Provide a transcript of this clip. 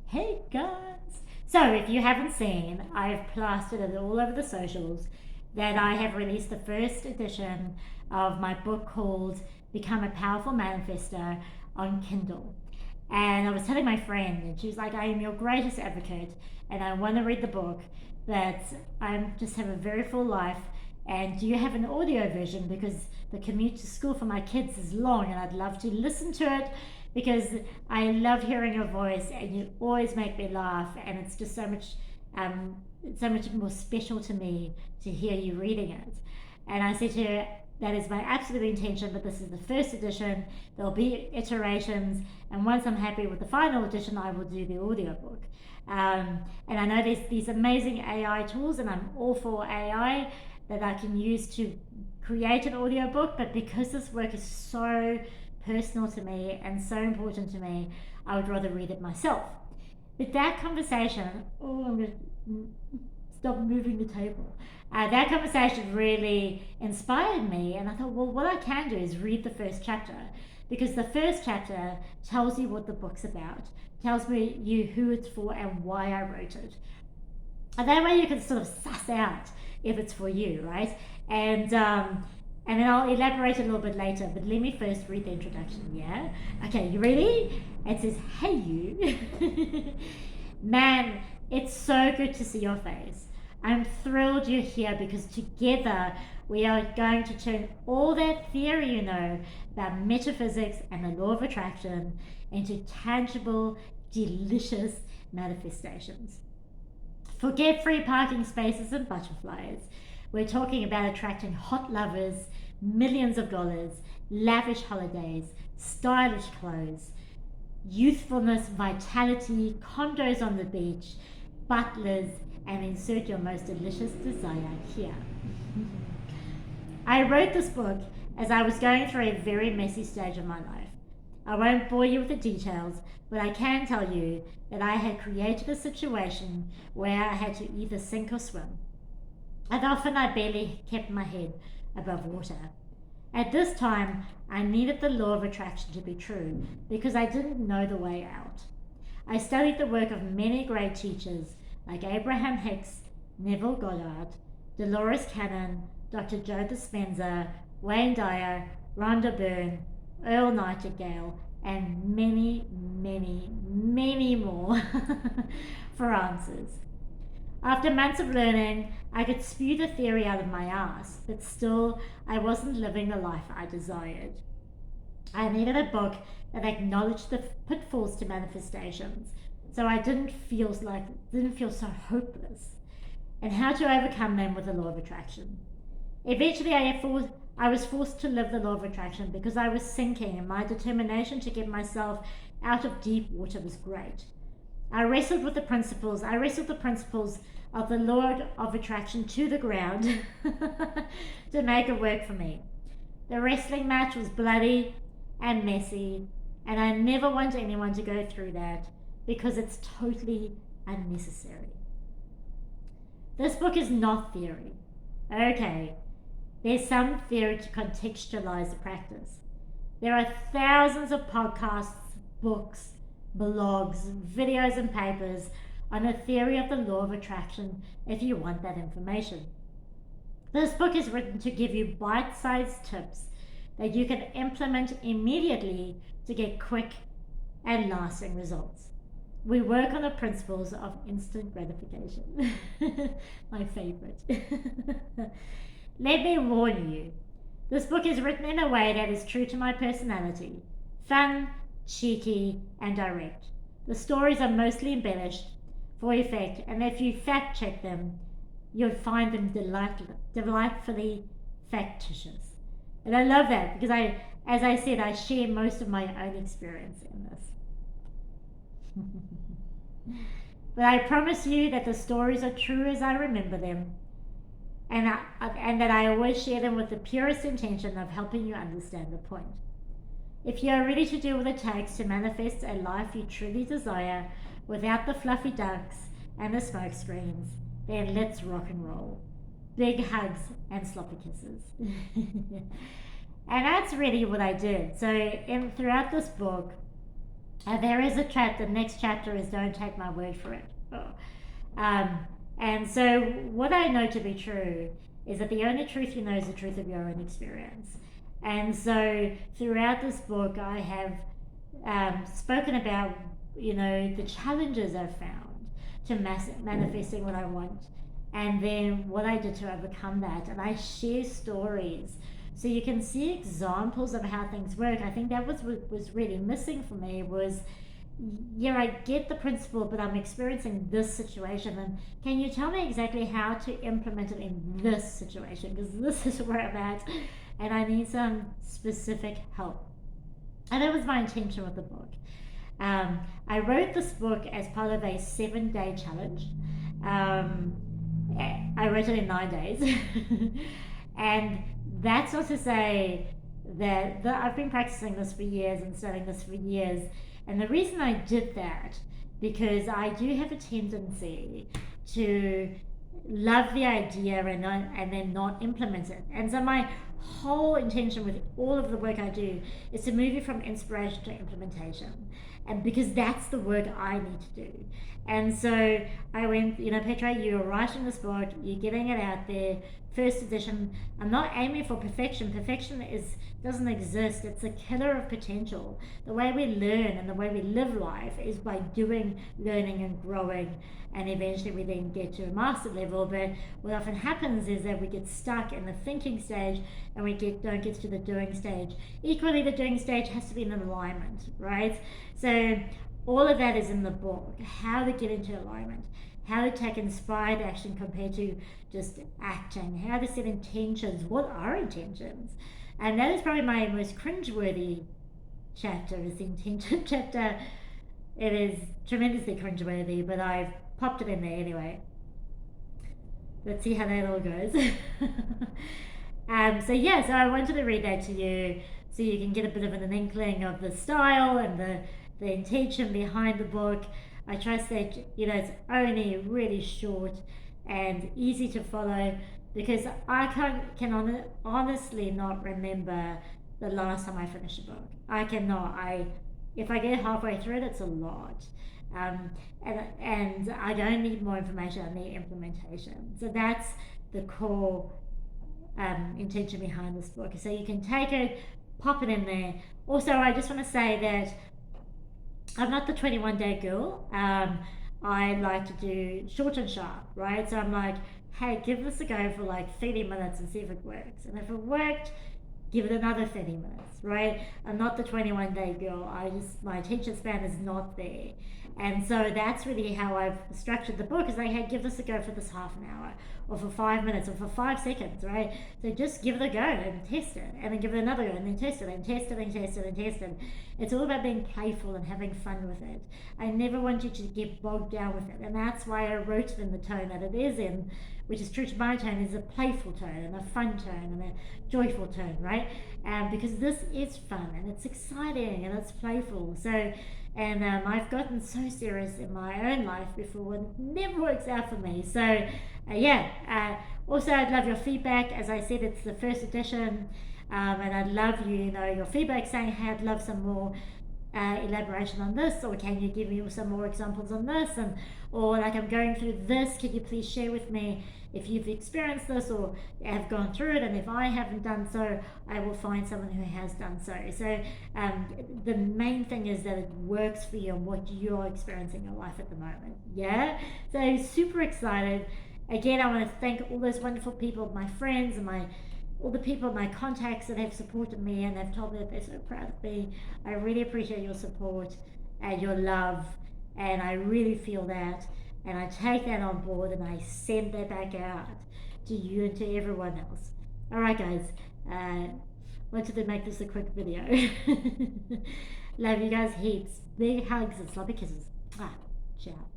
Hey guys! So, if you haven't seen, I've plastered it all over the socials that I have released the first edition of my book called Become a Powerful Manifestor on Kindle. And I was telling my friend, and she was like, I am your greatest advocate, and I want to read the book, but I just have a very full life. And do you have an audio version? Because the commute to school for my kids is long, and I'd love to listen to it because I love hearing your voice, and you always make me laugh, and it's just um, so much more special to me to hear you reading it. And I said to her, that is my absolute intention, but this is the first edition. There'll be iterations, and once I'm happy with the final edition, I will do the audiobook. And I know there's these amazing AI tools, and I'm all for AI that I can use to create an audiobook, but because this work is so personal to me and so important to me, I would rather read it myself. But that conversation, oh, I'm going to stop moving the table. That conversation really inspired me, and I thought, well, what I can do is read the first chapter, because the first chapter tells you what the book's about, tells me you who it's for and why I wrote it. And that way you can sort of suss out if it's for you, right? And then I'll elaborate a little bit later, but let me first read the introduction, yeah? Okay, you ready? It says, hey you. Man, it's so good to see your face. I'm thrilled you're here because together we are going to turn all that theory you know about metaphysics and the law of attraction into tangible, delicious manifestations. Forget free parking spaces and butterflies. We're talking about attracting hot lovers, millions of dollars, lavish holidays, stylish clothes, youthfulness, vitality, condos on the beach, butlers, and insert your most delicious desire here. I wrote this book as I was going through a very messy stage of my life. I won't bore you with the details, but I can tell you that I had created a situation where I had to either sink or swim. And often I barely kept my head above water. At this time, I needed the law of attraction to be true because I didn't know the way out. I studied the work of many great teachers like Abraham Hicks, Neville Goddard, Dolores Cannon, Dr. Joe Dispenza, Wayne Dyer, Rhonda Byrne, Earl Nightingale, and many, many, many more for answers. After months of learning, I could spew the theory out of my ass, but still, I wasn't living the life I desired. I needed a book that acknowledged the pitfalls to manifestations, so I didn't feel so hopeless, and how to overcome them with the law of attraction. Eventually, I was forced to live the law of attraction because I was sinking, and my determination to get myself out of deep water was great. I wrestled the principles of the law of attraction to the ground to make it work for me. The wrestling match was bloody and messy, and I never want anyone to go through that because it's totally unnecessary. This book is not theory. Okay, there's some theory to contextualize the practice. There are thousands of podcasts, books, blogs, videos, and papers on the theory of the law of attraction if you want that information. This book is written to give you bite-sized tips that you can implement immediately to get quick and lasting results. We work on the principles of instant gratification. My favorite. Let me warn you, this book is written in a way that is true to my personality. Fun, cheeky, and direct. The stories are mostly embellished for effect, and if you fact check them, you'll find them delightfully factitious. And I love that because as I said, I share most of my own experience in this. But I promise you that the stories are true as I remember them, and that I always share them with the purest intention of helping you understand the point. If you are ready to do what it takes to manifest a life you truly desire without the fluffy ducks and the smoke screens, then let's rock and roll. Big hugs and sloppy kisses. And that's really what I did. So throughout this book, There is a chapter. The next chapter is "Don't take my word for it." Oh. Um, and so, what I know to be true is that the only truth you know is the truth of your own experience. And so, throughout this book, I have spoken about, the challenges I've found to manifesting what I want, and then what I did to overcome that. And I share stories so you can see examples of how things work. I think that was what was really missing for me was, yeah, I get the principle, but I'm experiencing this situation. And can you tell me exactly how to implement it in this situation? Because this is where I'm at, and I need some specific help. And that was my intention with the book. I wrote this book as part of a 7-day challenge. Um, I wrote it in 9 days. And that's not to say that I've been practicing this for years and studying this for years. And the reason I did that, because I do have a tendency to love the idea and then not implement it. And so my whole intention with all of the work I do is to move you from inspiration to implementation. And because that's the work I need to do. And so I went, Petra, you're writing this book, you're getting it out there, first edition. I'm not aiming for perfection. Perfection doesn't exist. It's a killer of potential. The way we learn and the way we live life is by doing, learning, and growing, and eventually we then get to a master level. But what often happens is that we get stuck in the thinking stage and we don't get to the doing stage. Equally, the doing stage has to be in alignment, right? So all of that is in the book. How to get into alignment, how to take inspired action compared to just acting, how to set intentions. What are intentions? And that is probably my most cringeworthy chapter, is the intention chapter. It is tremendously cringeworthy, but I've popped it in there anyway. Let's see how that all goes. So I wanted to read that to you so you can get a bit of an inkling of the style and the intention behind the book. I trust that it's only really short and easy to follow, because I can honestly not remember the last time I finished a book. I cannot. If I get halfway through it, it's a lot. And I don't need more information, I need implementation. So that's the core intention behind this book. So you can take it, pop it in there. Also, I just want to say that I'm not the 21-day girl. I like to do short and sharp, right? So I'm like, hey, give this a go for like 30 minutes and see if it works. And if it worked, give it another 30 minutes, right? I'm not the 21-day girl. My attention span is not there. And so that's really how I've structured the book, is like, hey, give this a go for this half an hour, or for 5 minutes, or for 5 seconds, right? So just give it a go and test it, and then give it another go, and then test it, and test it, and test it, and test it. It's all about being playful and having fun with it. I never want you to get bogged down with it, and that's why I wrote it in the tone that it is in, which is true to my tone, is a playful tone, and a fun tone, and a joyful tone, right? Because this is fun, and it's exciting, and it's playful. So, and I've gotten so serious in my own life before, and it never works out for me. So, also, I'd love your feedback. As I said, it's the first edition, and I'd love your feedback, saying, hey, I'd love some more elaboration on this, or can you give me some more examples on this, or like, I'm going through this, could you please share with me if you've experienced this or have gone through it, and if I haven't done so, I will find someone who has done so. So the main thing is that it works for you and what you're experiencing in your life at the moment. So super excited. Again, I want to thank all those wonderful people, my friends and all the people, my contacts that have supported me and have told me that they're so proud of me. I really appreciate your support and your love, and I really feel that, and I take that on board, and I send that back out to you and to everyone else. Alright guys, wanted to make this a quick video. Love you guys heaps. Big hugs and sloppy kisses. Ciao.